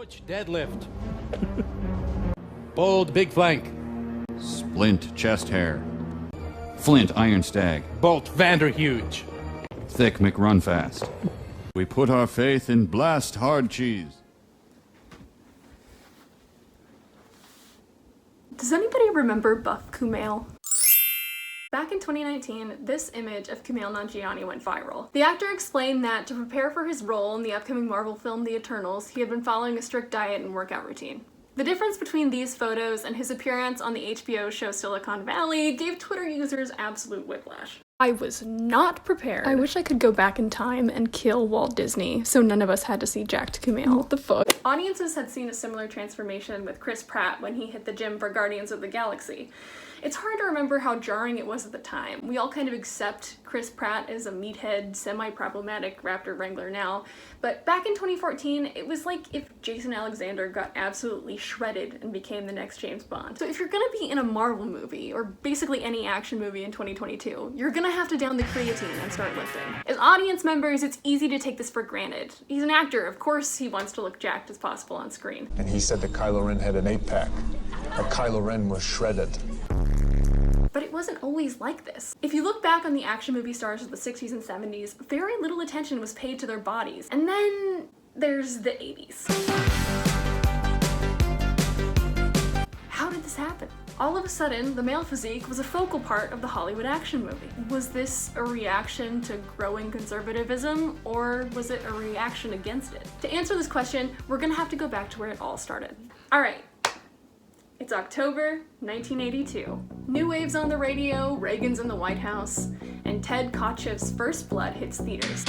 Butch deadlift. Bold big flank. Splint chest hair. Flint iron stag. Bolt Vanderhuge. Thick McRunfast. We put our faith in Blast hard cheese. Does anybody remember Buff Kumail? Back in 2019, this image of Kumail Nanjiani went viral. The actor explained that to prepare for his role in the upcoming Marvel film The Eternals, he had been following a strict diet and workout routine. The difference between these photos and his appearance on the HBO show Silicon Valley gave Twitter users absolute whiplash. I was not prepared. I wish I could go back in time and kill Walt Disney so none of us had to see jacked Kumail. What the fuck? Audiences had seen a similar transformation with Chris Pratt when he hit the gym for Guardians of the Galaxy. It's hard to remember how jarring it was at the time. We all kind of accept Chris Pratt as a meathead, semi-problematic Raptor Wrangler now, but back in 2014, it was like if Jason Alexander got absolutely shredded and became the next James Bond. So if you're gonna be in a Marvel movie, or basically any action movie in 2022, you're gonna have to down the creatine and start lifting. As audience members, it's easy to take this for granted. He's an actor, of course he wants to look jacked as possible on screen. And he said that Kylo Ren had an 8-pack. That Kylo Ren was shredded. But it wasn't always like this. If you look back on the action movie stars of the 60s and 70s, very little attention was paid to their bodies. And then there's the 80s. How did this happen? All of a sudden, the male physique was a focal part of the Hollywood action movie. Was this a reaction to growing conservatism, or was it a reaction against it? To answer this question, we're gonna have to go back to where it all started. All right. It's October 1982. New waves on the radio, Reagan's in the White House, and Ted Kotcheff's First Blood hits theaters.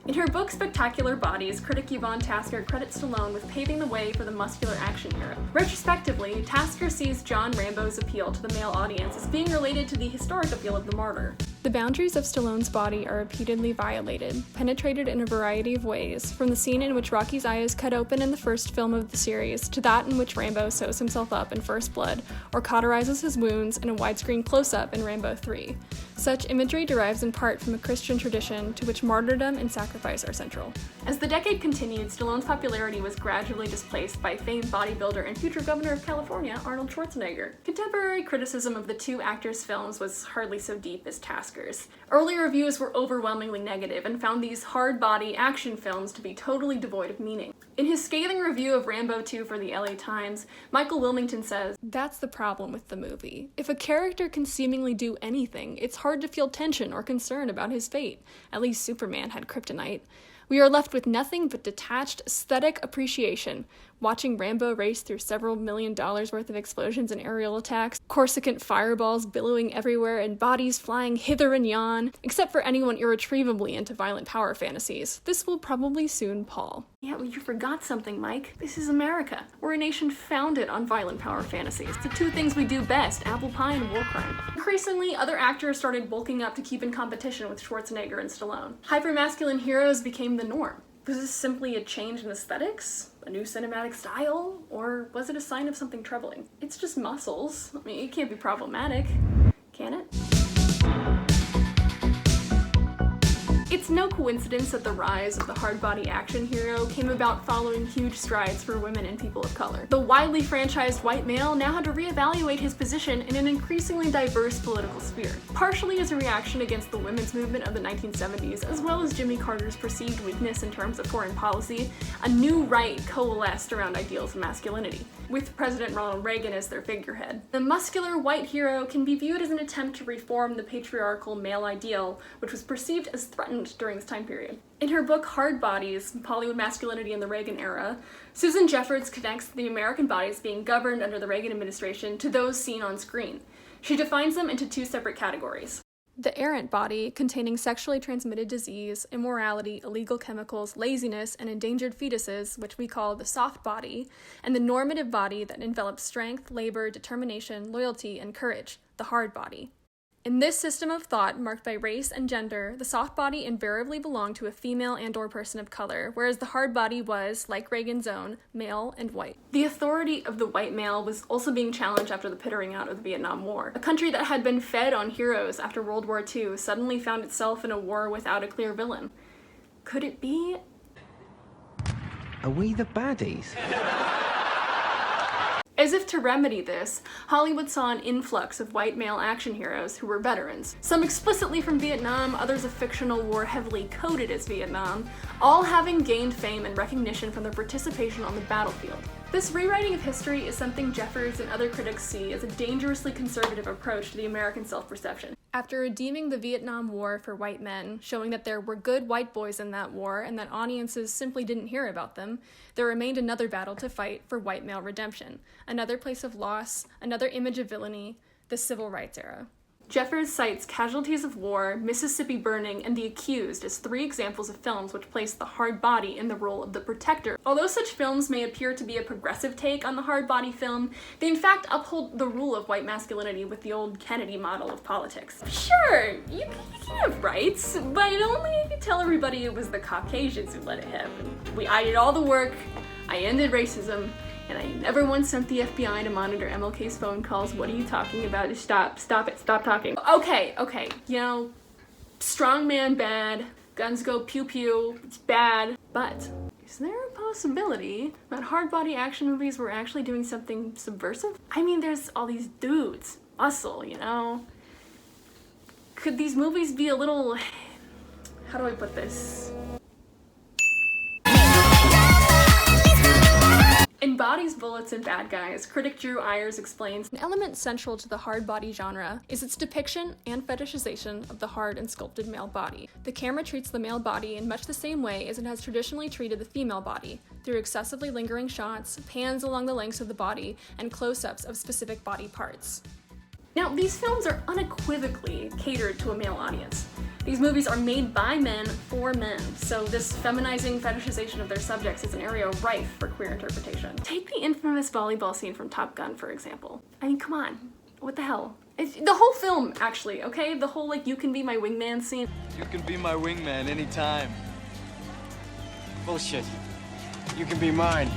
In her book Spectacular Bodies, critic Yvonne Tasker credits Stallone with paving the way for the muscular action hero. Retrospectively, Tasker sees John Rambo's appeal to the male audience as being related to the historic appeal of the martyr. The boundaries of Stallone's body are repeatedly violated, penetrated in a variety of ways, from the scene in which Rocky's eye is cut open in the first film of the series, to that in which Rambo sews himself up in First Blood, or cauterizes his wounds in a widescreen close-up in Rambo 3. Such imagery derives in part from a Christian tradition to which martyrdom and sacrifice are central. As the decade continued, Stallone's popularity was gradually displaced by famed bodybuilder and future governor of California, Arnold Schwarzenegger. Contemporary criticism of the two actors' films was hardly so deep as Tasker's. Early reviews were overwhelmingly negative and found these hard-body action films to be totally devoid of meaning. In his scathing review of Rambo 2 for the LA Times, Michael Wilmington says, "That's the problem with the movie. If a character can seemingly do anything, it's hard to feel tension or concern about his fate. At least Superman had kryptonite. We are left with nothing but detached aesthetic appreciation, watching Rambo race through several $1 million worth of explosions and aerial attacks, Coruscant fireballs billowing everywhere and bodies flying hither and yon. Except for anyone irretrievably into violent power fantasies, this will probably soon pall." Yeah, well, you forgot something, Mike. This is America. We're a nation founded on violent power fantasies. The two things we do best, apple pie and war crime. Increasingly, other actors started bulking up to keep in competition with Schwarzenegger and Stallone. Hypermasculine heroes became the norm. Was this simply a change in aesthetics? A new cinematic style? Or was it a sign of something troubling? It's just muscles. I mean, it can't be problematic, can it? It's no coincidence that the rise of the hard-body action hero came about following huge strides for women and people of color. The widely franchised white male now had to reevaluate his position in an increasingly diverse political sphere, partially as a reaction against the women's movement of the 1970s, as well as Jimmy Carter's perceived weakness in terms of foreign policy. A new right coalesced around ideals of masculinity, with President Ronald Reagan as their figurehead. The muscular white hero can be viewed as an attempt to reform the patriarchal male ideal, which was perceived as threatened during this time period. In her book Hard Bodies, Hollywood Masculinity in the Reagan Era, Susan Jeffords connects the American bodies being governed under the Reagan administration to those seen on screen. She defines them into two separate categories. The errant body, containing sexually transmitted disease, immorality, illegal chemicals, laziness, and endangered fetuses, which we call the soft body, and the normative body that envelops strength, labor, determination, loyalty, and courage, the hard body. In this system of thought, marked by race and gender, the soft body invariably belonged to a female and/or person of color, whereas the hard body was, like Reagan's own, male and white. The authority of the white male was also being challenged after the petering out of the Vietnam War. A country that had been fed on heroes after World War II suddenly found itself in a war without a clear villain. Could it be? Are we the baddies? As if to remedy this, Hollywood saw an influx of white male action heroes who were veterans. Some explicitly from Vietnam, others a fictional war heavily coded as Vietnam, all having gained fame and recognition from their participation on the battlefield. This rewriting of history is something Jeffords and other critics see as a dangerously conservative approach to the American self-perception. After redeeming the Vietnam War for white men, showing that there were good white boys in that war and that audiences simply didn't hear about them, there remained another battle to fight for white male redemption, another place of loss, another image of villainy, the Civil Rights era. Jeffords cites Casualties of War, Mississippi Burning, and The Accused as 3 examples of films which place the hard body in the role of the protector. Although such films may appear to be a progressive take on the hard body film, they in fact uphold the rule of white masculinity with the old Kennedy model of politics. Sure, you can have rights, but only if you tell everybody it was the Caucasians who let it happen. I did all the work, I ended racism, and I never once sent the FBI to monitor MLK's phone calls. What are you talking about? Just stop it, stop talking. Okay, you know, strong man bad, guns go pew pew, it's bad, but is there a possibility that hard body action movies were actually doing something subversive? I mean, there's all these dudes, muscle, you know? Could these movies be a little, how do I put this? In Bodies, Bullets, and Bad Guys, critic Drew Ayers explains, an element central to the hard body genre is its depiction and fetishization of the hard and sculpted male body. The camera treats the male body in much the same way as it has traditionally treated the female body, through excessively lingering shots, pans along the lengths of the body, and close-ups of specific body parts. Now, these films are unequivocally catered to a male audience. These movies are made by men for men, so this feminizing fetishization of their subjects is an area rife for queer interpretation. Take the infamous volleyball scene from Top Gun, for example. I mean, come on, what the hell? The whole film, actually, okay? The whole, like, you can be my wingman scene. You can be my wingman anytime. Bullshit. You can be mine.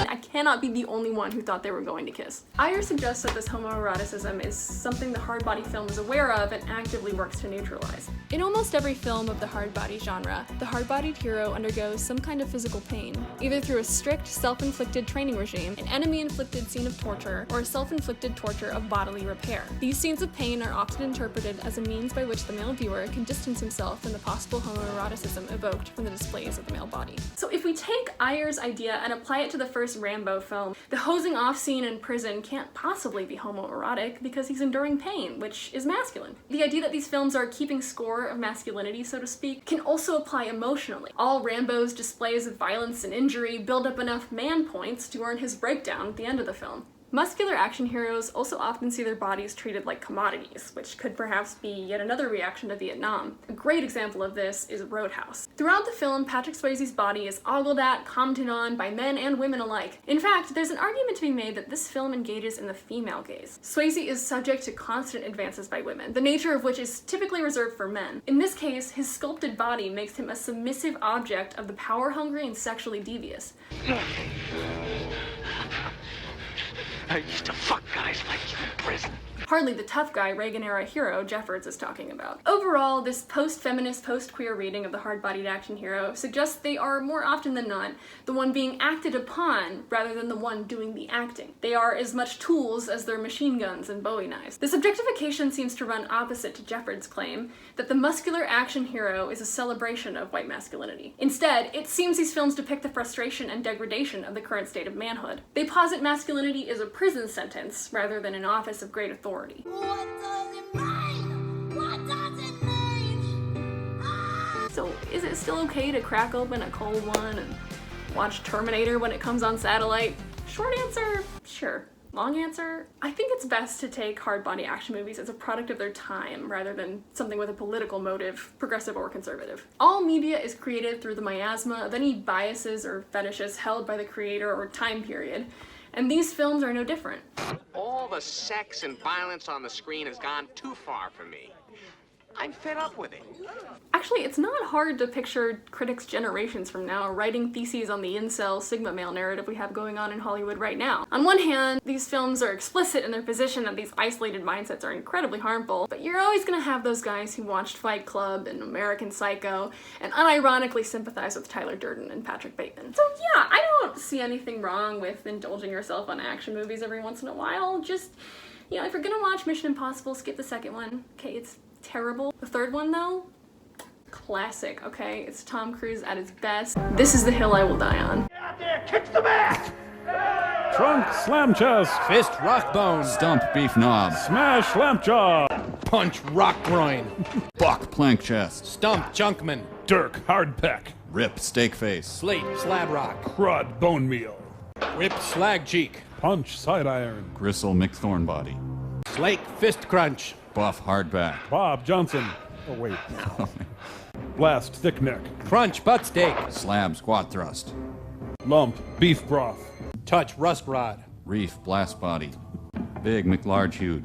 I cannot be the only one who thought they were going to kiss. Ayers suggests that this homoeroticism is something the hard body film is aware of and actively works to neutralize. In almost every film of the hard body genre, the hard-bodied hero undergoes some kind of physical pain, either through a strict, self-inflicted training regime, an enemy-inflicted scene of torture, or a self-inflicted torture of bodily repair. These scenes of pain are often interpreted as a means by which the male viewer can distance himself from the possible homoeroticism evoked from the displays of the male body. So if we take Ayers' idea and apply it to the first Rambo film, the hosing off scene in prison can't possibly be homoerotic because he's enduring pain, which is masculine. The idea that these films are keeping score of masculinity, so to speak, can also apply emotionally. All Rambo's displays of violence and injury build up enough man points to earn his breakdown at the end of the film. Muscular action heroes also often see their bodies treated like commodities, which could perhaps be yet another reaction to Vietnam. A great example of this is Roadhouse. Throughout the film, Patrick Swayze's body is ogled at, commented on by men and women alike. In fact, there's an argument to be made that this film engages in the female gaze. Swayze is subject to constant advances by women, the nature of which is typically reserved for men. In this case, his sculpted body makes him a submissive object of the power-hungry and sexually devious. I used to fuck guys like you in prison. Hardly the tough guy Reagan-era hero Jeffords is talking about. Overall, this post-feminist, post-queer reading of the hard-bodied action hero suggests they are, more often than not, the one being acted upon rather than the one doing the acting. They are as much tools as their machine guns and Bowie knives. This objectification seems to run opposite to Jeffords' claim that the muscular action hero is a celebration of white masculinity. Instead, it seems these films depict the frustration and degradation of the current state of manhood. They posit masculinity as a prison sentence rather than an office of great authority. What does it mean? What does it mean? So, is it still okay to crack open a cold one and watch Terminator when it comes on satellite? Short answer, sure. Long answer, I think it's best to take hard body action movies as a product of their time rather than something with a political motive, progressive or conservative. All media is created through the miasma of any biases or fetishes held by the creator or time period, and these films are no different. All the sex and violence on the screen has gone too far for me. I'm fed up with it. Actually, it's not hard to picture critics generations from now writing theses on the incel Sigma male narrative we have going on in Hollywood right now. On one hand, these films are explicit in their position that these isolated mindsets are incredibly harmful, but you're always gonna have those guys who watched Fight Club and American Psycho and unironically sympathize with Tyler Durden and Patrick Bateman. So yeah, I don't see anything wrong with indulging yourself on action movies every once in a while. Just, you know, if you're gonna watch Mission Impossible, skip the second one. Okay, it's terrible. The third one though, classic, okay? It's Tom Cruise at his best. This is the hill I will die on. Get out there, kick some ass! Trunk slam chest. Fist rock bone. Stump beef knob. Smash lamp jaw. Punch rock groin. Buck plank chest. Stump junkman. Dirk hard peck. Rip steak face. Slate slab rock. Crud bone meal. Whip slag cheek. Punch side iron. Gristle McThorn body. Slake fist crunch. Buff hardback. Bob Johnson. Oh wait. Blast thick neck. Crunch butt steak. Slab squat thrust. Lump beef broth. Touch rust rod. Reef blast body. Big McLarge huge.